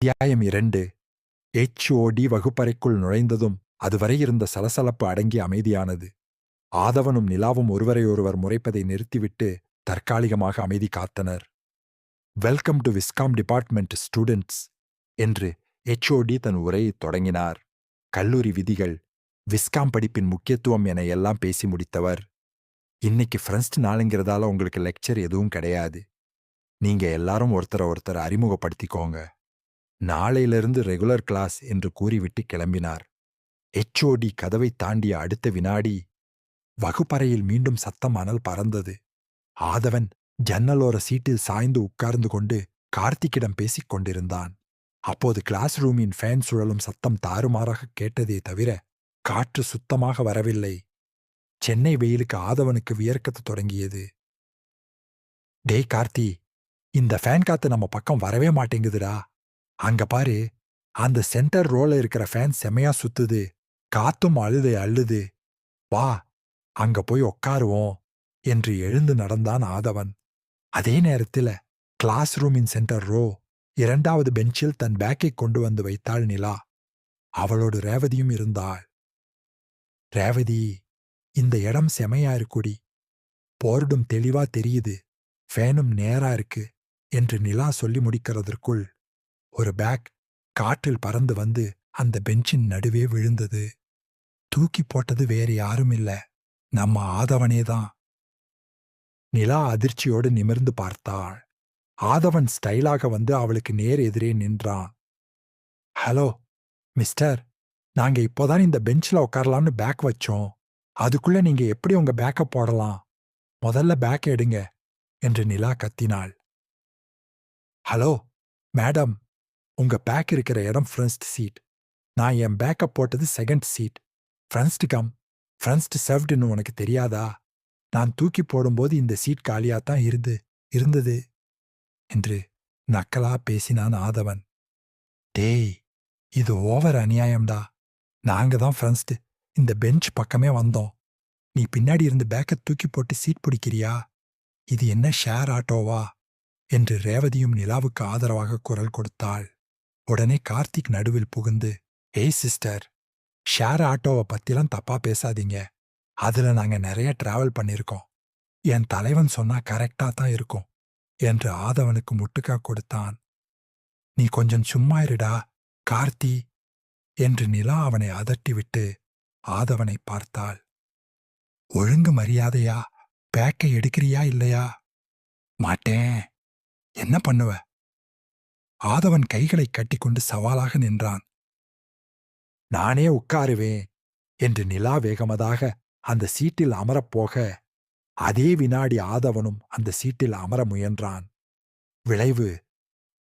அத்தியாயம் 2. HOD வகுப்பறைக்குள் நுழைந்ததும் அதுவரை இருந்த சலசலப்பு அடங்கி அமைதியானது. ஆதவனும் நிலாவும் ஒருவரையொருவர் முறைப்பதை நிறுத்திவிட்டு தற்காலிகமாக அமைதி காத்தனர். Welcome to viscom department students என்று HOD தன் உரையை தொடங்கினார். கல்லூரி விதிகள், விஸ்காம் படிப்பின் முக்கியத்துவம் என எல்லாம் பேசி முடித்தவர். இன்னைக்கு ஃப்ரெண்ட்ஸ் நாளுங்கிறதால உங்களுக்கு லெக்சர் எதுவும் கிடையாது. நீங்க எல்லாரும் ஒருத்தரை அறிமுகப்படுத்திக்கோங்க. நாளையிலிருந்து ரெகுலர் கிளாஸ் என்று கூறிவிட்டு கிளம்பினார். HOD கதவை தாண்டிய அடுத்த வினாடி வகுப்பறையில் மீண்டும் சத்தம் அனல் பறந்தது. ஆதவன் ஜன்னலோர சீட்டில் சாய்ந்து உட்கார்ந்து கொண்டு கார்த்திக்கிடம் பேசிக் கொண்டிருந்தான். அப்போது கிளாஸ் ரூமின் ஃபேன் சுழலும் சத்தம் தாறுமாறாக கேட்டதே தவிர காற்று சுத்தமாக வரவில்லை. சென்னை வெயிலுக்கு ஆதவனுக்கு வியர்க்கத் தொடங்கியது. டேய் கார்த்தி, இந்த ஃபேன் காத்து நம்ம பக்கம் வரவே மாட்டேங்குதுடா. அங்க பாரு, அந்த சென்டர் ரோல இருக்கிற ஃபேன் செமையா சுத்துது. காத்தும் அள்ளுது. வா, அங்க போய் உட்காருவோம் என்று எழுந்து நடந்தான் ஆதவன். அதே நேரத்தில் கிளாஸ் ரூமின் சென்டர் ரோ 2வது பெஞ்சில் தன் பேக்கை கொண்டு வந்து வைத்தாள் நிலா. அவளோடு ரேவதியும் இருந்தாள். ரேவதி, இந்த இடம் செமையா இருக்குடி. போர்டும் தெளிவா தெரியுது, ஃபேனும் நேரா இருக்கு என்று நிலா சொல்லி முடிக்கிறதற்குள் ஒரு பேக் காற்றில் பறந்து வந்து அந்த பெஞ்சின் நடுவே விழுந்தது. தூக்கி போட்டது வேறு யாரும் இல்ல, நம்ம ஆதவனேதான். நிலா அதிர்ச்சியோடு நிமிர்ந்து பார்த்தாள். ஆதவன் ஸ்டைலாக வந்து அவளுக்கு நேர் எதிரே நின்றான். ஹலோ மிஸ்டர், நாங்க இப்போதான் இந்த பெஞ்சில் உட்காரலாம்னு பேக் வச்சோம். அதுக்குள்ள நீங்க எப்படி உங்க பேக்கை போடலாம்? முதல்ல பேக் எடுங்க என்று நிலா கத்தினாள். ஹலோ மேடம், உங்க பேக் இருக்கிற இடம் ஃப்ரண்ட் சீட். நான் என் பேக்கப் போட்டது செகண்ட் சீட். ஃப்ரண்ட் சர்வ்டுன்னு உனக்கு தெரியாதா? நான் தூக்கி போடும்போது இந்த சீட் காலியாத்தான் இருந்தது என்று நக்கலா பேசினான் ஆதவன். டேய், இது ஓவர் அநியாயம்டா. நாங்க தான் ஃப்ரண்ட் இந்த பெஞ்ச் பக்கமே வந்தோம். நீ பின்னாடி இருந்து பேக்கை தூக்கி போட்டு சீட் பிடிக்கிறியா? இது என்ன ஷேர் ஆட்டோவா என்று ரேவதியும் நிலாவுக்கு ஆதரவாக குரல் கொடுத்தாள். உடனே கார்த்திக் நடுவில் புகுந்து, ஏய் சிஸ்டர், ஷேர் ஆட்டோவை பத்திலாம் தப்பா பேசாதீங்க. அதுல நாங்க நிறைய டிராவல் பண்ணிருக்கோம். என் தலைவன் சொன்னா கரெக்டா தான் இருக்கும் என்று ஆதவனுக்கு முட்டுக்கா கொடுத்தான். நீ கொஞ்சம் சும்மா இருடா கார்த்தி என்று நிலா அவனை அதட்டிவிட்டு ஆதவனை பார்த்தாள். ஒழுங்கு மரியாதையா பேக்கை எடுக்கிறியா இல்லையா? மாட்டேன். என்ன பண்ணுவ? ஆதவன் கைகளை கட்டிக்கொண்டு சவாலாக நின்றான். நானே உட்காருவேன் என்று நிலா வேகமதாக அந்த சீட்டில் அமரப்போக அதே வினாடி ஆதவனும் அந்த சீட்டில் அமர முயன்றான். விளைவு,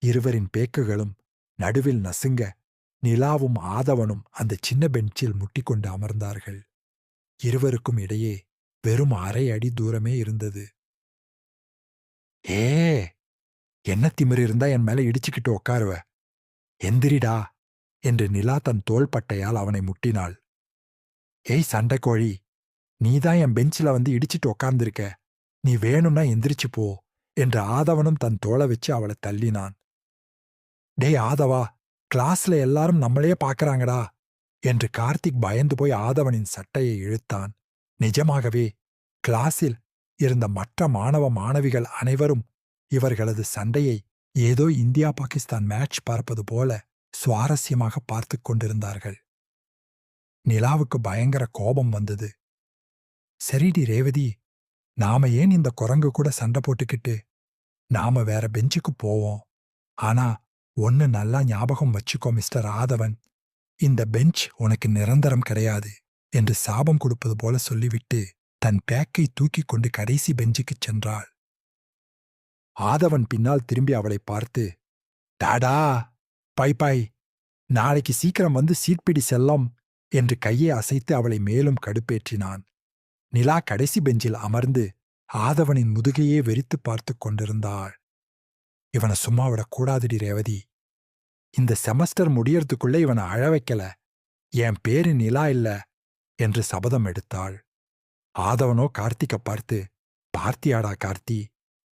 இருவரின் பேக்குகளும் நடுவில் நசுங்க நிலாவும் ஆதவனும் அந்த சின்ன பெஞ்சில் முட்டிக்கொண்டு அமர்ந்தார்கள். இருவருக்கும் இடையே வெறும் 1/2 அடி தூரமே இருந்தது. ஏ, என்ன திமிரு இருந்தா என் மேல இடிச்சுக்கிட்டு உட்காருவ? எந்திரிடா என்று நிலா தன் தோள்பட்டையால் அவனை முட்டினாள். ஏய் சண்டைக்கோழி, நீதான் என் பெஞ்சில வந்து இடிச்சிட்டு உட்கார்ந்திருக்க. நீ வேணும்னா எந்திரிச்சு போ என்று ஆதவனும் தன் தோளை வச்சு அவளை தள்ளினான். டேய் ஆதவா, கிளாஸ்ல எல்லாரும் நம்மளையே பார்க்கறாங்கடா என்று கார்த்திக் பயந்து போய் ஆதவனின் சட்டையை இழுத்தான். நிஜமாகவே கிளாஸில் இருந்த மற்ற மாணவ மாணவிகள் அனைவரும் இவர்களது சண்டையை ஏதோ இந்தியா பாகிஸ்தான் மேட்ச் பார்ப்பது போல சுவாரஸ்யமாக பார்த்து கொண்டிருந்தார்கள். நிலாவுக்கு பயங்கர கோபம் வந்தது. சரிடி ரேவதி, நாம ஏன் இந்த குரங்கு கூட சண்டை போட்டுக்கிட்டு? நாம வேற பெஞ்சுக்கு போவோம். ஆனா ஒன்னு நல்லா ஞாபகம் வச்சுக்கோ மிஸ்டர் ஆதவன், இந்த பெஞ்ச் உனக்கு நிரந்தரம் கிடையாது என்று சாபம் கொடுப்பது போல சொல்லிவிட்டு தன் பேக்கை தூக்கி கொண்டு கடைசி பெஞ்சுக்குச் சென்றாள். ஆதவன் பின்னால் திரும்பி அவளை பார்த்து, டாடா பை, நாளைக்கு சீக்கிரம் வந்து சீட் பிடி செல்லம் என்று கையை அசைத்து அவளை மேலும் கடுப்பேற்றினான். நிலா கடைசி பெஞ்சில் அமர்ந்து ஆதவனின் முதுகையே வெறித்து பார்த்து கொண்டிருந்தாள். இவனை சும்மா விடக்கூடாதுடி ரேவதி. இந்த செமஸ்டர் முடியறதுக்குள்ள இவனை அழ வைக்கல. என் பேரு நிலா இல்ல என்று சபதம் எடுத்தாள். ஆதவனோ கார்த்திகை பார்த்து, பார்த்தியாடா கார்த்தி,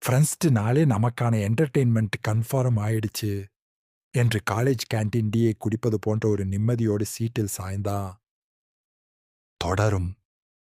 ஃப்ரெண்ட்ஸ்ட் நாளே நமக்கான என்டர்டெயின்மெண்ட் கன்ஃபார்ம் ஆயிடுச்சு. என்று காலேஜ் கேண்டீன் டீயை குடிப்பது போன்ற ஒரு நிம்மதியோடு சீட்டில் சாய்ந்தான். தொடரும்.